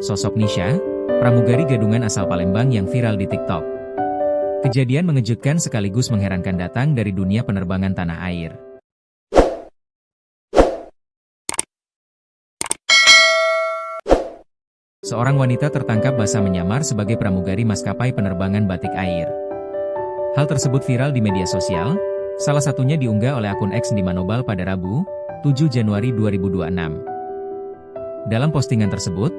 Sosok Nisha, pramugari gadungan asal Palembang yang viral di TikTok. Kejadian mengejutkan sekaligus mengherankan datang dari dunia penerbangan tanah air. Seorang wanita tertangkap basah menyamar sebagai pramugari maskapai penerbangan batik air. Hal tersebut viral di media sosial, salah satunya diunggah oleh akun X di Manobal pada Rabu, 7 Januari 2026. Dalam postingan tersebut,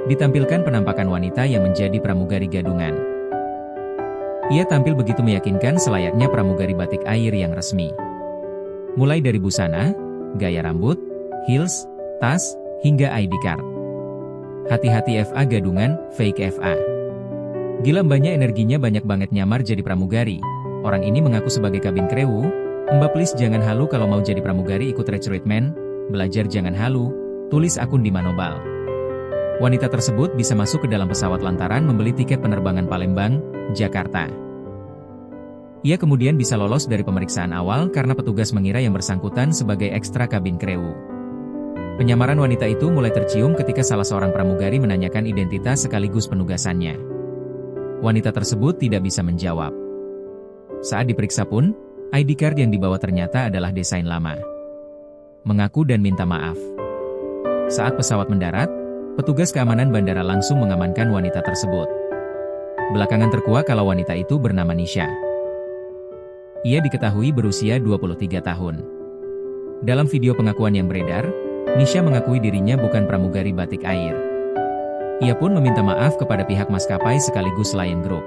ditampilkan penampakan wanita yang menjadi pramugari gadungan. Ia tampil begitu meyakinkan selayaknya pramugari batik air yang resmi. Mulai dari busana, gaya rambut, heels, tas, hingga ID card. Hati-hati FA gadungan, fake FA. Gila mbaknya energinya banyak banget nyamar jadi pramugari. Orang ini mengaku sebagai kabin krewu, "Mbak please jangan halu kalau mau jadi pramugari ikut recruitment, belajar jangan halu," tulis akun di Manobal. Wanita tersebut bisa masuk ke dalam pesawat lantaran membeli tiket penerbangan Palembang, Jakarta. Ia kemudian bisa lolos dari pemeriksaan awal karena petugas mengira yang bersangkutan sebagai ekstra kabin krewu. Penyamaran wanita itu mulai tercium ketika salah seorang pramugari menanyakan identitas sekaligus penugasannya. Wanita tersebut tidak bisa menjawab. Saat diperiksa pun, ID card yang dibawa ternyata adalah desain lama. Mengaku dan minta maaf. Saat pesawat mendarat, petugas keamanan bandara langsung mengamankan wanita tersebut. Belakangan terkuak kalau wanita itu bernama Nisha. Ia diketahui berusia 23 tahun. Dalam video pengakuan yang beredar, Nisha mengakui dirinya bukan pramugari batik air. Ia pun meminta maaf kepada pihak maskapai sekaligus Lion Group.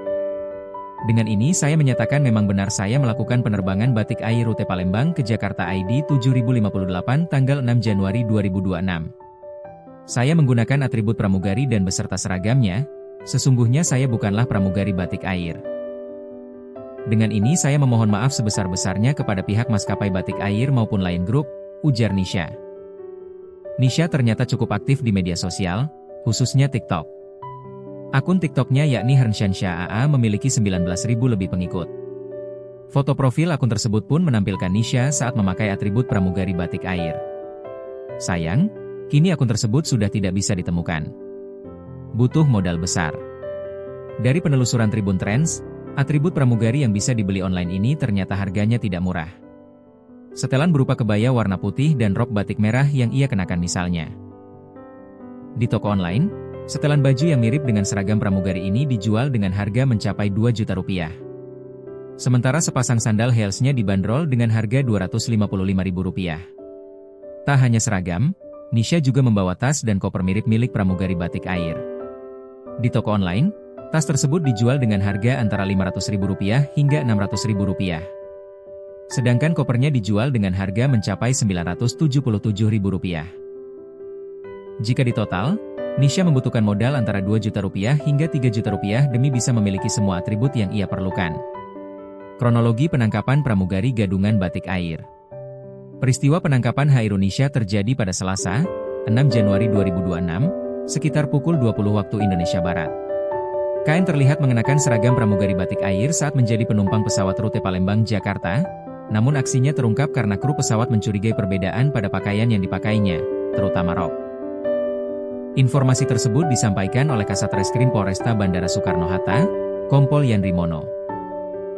Dengan ini saya menyatakan memang benar saya melakukan penerbangan batik air rute Palembang ke Jakarta ID 7058 tanggal 6 Januari 2026. Saya menggunakan atribut pramugari dan beserta seragamnya, sesungguhnya saya bukanlah pramugari batik air. Dengan ini saya memohon maaf sebesar-besarnya kepada pihak maskapai batik air maupun Lion Group, ujar Nisha. Nisha ternyata cukup aktif di media sosial, khususnya TikTok. Akun TikToknya yakni Hershansha AA memiliki 19.000 lebih pengikut. Foto profil akun tersebut pun menampilkan Nisha saat memakai atribut pramugari batik air. Sayang, kini akun tersebut sudah tidak bisa ditemukan. Butuh modal besar. Dari penelusuran Tribun Trends, atribut pramugari yang bisa dibeli online ini ternyata harganya tidak murah. Setelan berupa kebaya warna putih dan rok batik merah yang ia kenakan misalnya. Di toko online, setelan baju yang mirip dengan seragam pramugari ini dijual dengan harga mencapai 2 juta rupiah. Sementara sepasang sandal heelsnya dibanderol dengan harga Rp255.000. Tak hanya seragam, Nisha juga membawa tas dan koper mirip milik pramugari batik air. Di toko online, tas tersebut dijual dengan harga antara Rp500.000 hingga Rp600.000. Sedangkan kopernya dijual dengan harga mencapai Rp977.000. Jika ditotal, Nisha membutuhkan modal antara 2 juta rupiah hingga 3 juta rupiah demi bisa memiliki semua atribut yang ia perlukan. Kronologi penangkapan pramugari gadungan batik air. Peristiwa penangkapan Hairun Nisha terjadi pada Selasa, 6 Januari 2026, sekitar pukul 20 waktu Indonesia Barat. KN terlihat mengenakan seragam pramugari batik air saat menjadi penumpang pesawat rute Palembang, Jakarta, namun aksinya terungkap karena kru pesawat mencurigai perbedaan pada pakaian yang dipakainya, terutama rok. Informasi tersebut disampaikan oleh Kasat Reskrim Polresta Bandara Soekarno-Hatta, Kompol Yandrimono.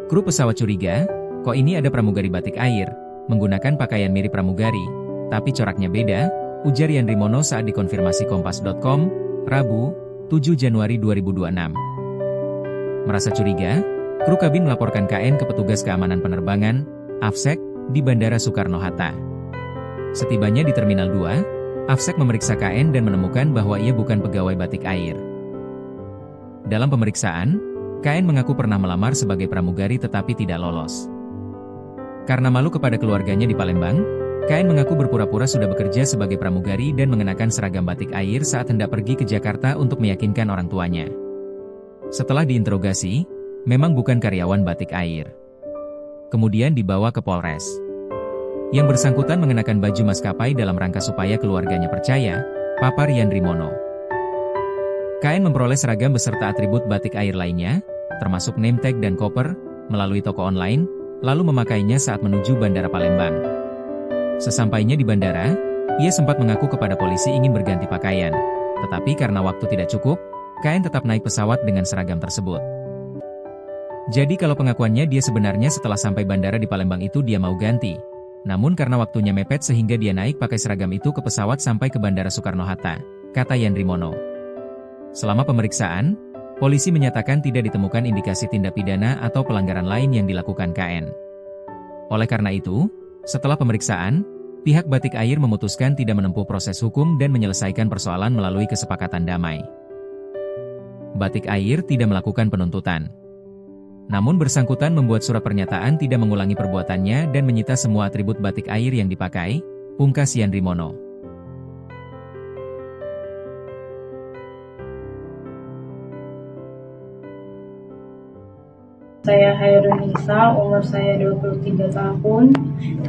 Kru pesawat curiga, kok ini ada pramugari batik air, menggunakan pakaian mirip pramugari, tapi coraknya beda, ujar Yandrimono saat dikonfirmasi Kompas.com, Rabu, 7 Januari 2026. Merasa curiga, kru kabin melaporkan KN ke petugas keamanan penerbangan, AFSEC, di Bandara Soekarno-Hatta. Setibanya di Terminal 2, AFSEC memeriksa KN dan menemukan bahwa ia bukan pegawai batik air. Dalam pemeriksaan, KN mengaku pernah melamar sebagai pramugari tetapi tidak lolos. Karena malu kepada keluarganya di Palembang, KN mengaku berpura-pura sudah bekerja sebagai pramugari dan mengenakan seragam batik air saat hendak pergi ke Jakarta untuk meyakinkan orang tuanya. Setelah diinterogasi, memang bukan karyawan batik air. Kemudian dibawa ke Polres. Yang bersangkutan mengenakan baju maskapai dalam rangka supaya keluarganya percaya, papar Yandrimono. KN memperoleh seragam beserta atribut batik air lainnya, termasuk name tag dan koper, melalui toko online, lalu memakainya saat menuju Bandara Palembang. Sesampainya di bandara, ia sempat mengaku kepada polisi ingin berganti pakaian, Tetapi karena waktu tidak cukup, KN tetap naik pesawat dengan seragam tersebut. Jadi kalau pengakuannya dia sebenarnya setelah sampai bandara di Palembang itu dia mau ganti. Namun karena waktunya mepet sehingga dia naik pakai seragam itu ke pesawat sampai ke Bandara Soekarno-Hatta, kata Yandri Mono. Selama pemeriksaan, polisi menyatakan tidak ditemukan indikasi tindak pidana atau pelanggaran lain yang dilakukan KN. Oleh karena itu, setelah pemeriksaan, pihak Batik Air memutuskan tidak menempuh proses hukum dan menyelesaikan persoalan melalui kesepakatan damai. Batik Air tidak melakukan penuntutan. Namun bersangkutan membuat surat pernyataan tidak mengulangi perbuatannya dan menyita semua atribut Batik Air yang dipakai, pungkas Yandri Mono. Saya Hairun Nisa, umur saya 23 tahun,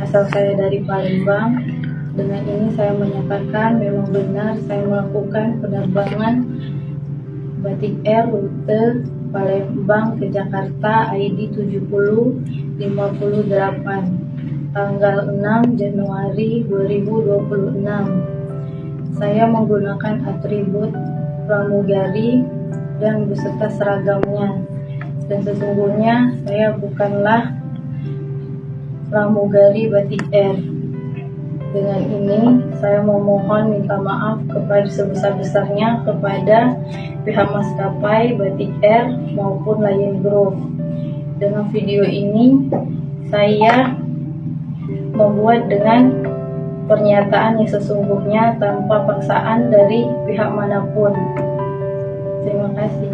asal saya dari Palembang. Dengan ini saya menyatakan memang benar saya melakukan penerbangan Batik Air rute Palembang ke Jakarta ID 7058 tanggal 6 Januari 2026. Saya menggunakan atribut pramugari dan beserta seragamnya. Dan sesungguhnya saya bukanlah pramugari Batik Air. Dengan ini saya memohon minta maaf kepada sebesar-besarnya kepada pihak maskapai Batik Air maupun Lion Group. Dengan video ini saya membuat dengan pernyataan yang sesungguhnya tanpa paksaan dari pihak manapun. Terima kasih.